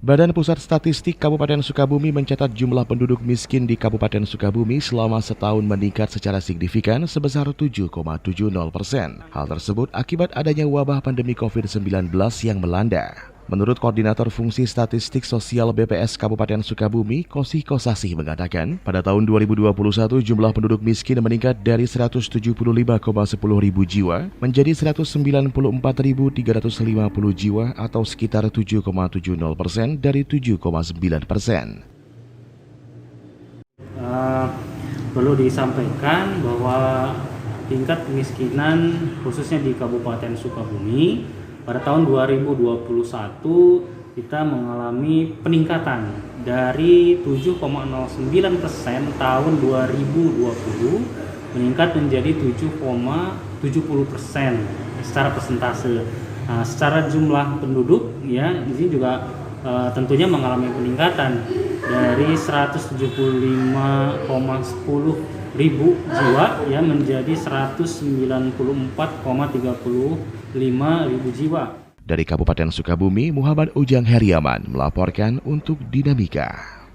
Badan Pusat Statistik Kabupaten Sukabumi mencatat jumlah penduduk miskin di Kabupaten Sukabumi selama setahun meningkat secara signifikan sebesar 7,70%. Hal tersebut akibat adanya wabah pandemi COVID-19 yang melanda. Menurut Koordinator Fungsi Statistik Sosial BPS Kabupaten Sukabumi, Kosih Kosasih mengatakan, pada tahun 2021 jumlah penduduk miskin meningkat dari 175,10 ribu jiwa menjadi 194.350 jiwa atau sekitar 7,70% dari 7,9%. Perlu disampaikan bahwa tingkat kemiskinan khususnya di Kabupaten Sukabumi pada tahun 2021 kita mengalami peningkatan dari 7,09% tahun 2020 meningkat menjadi 7,70% secara persentase. Nah, secara jumlah penduduk ya di sini juga tentunya mengalami peningkatan dari 175,10 ribu jiwa ya menjadi 194,35 ribu jiwa. Dari Kabupaten Sukabumi, Muhammad Ujang Heriaman melaporkan untuk Dinamika.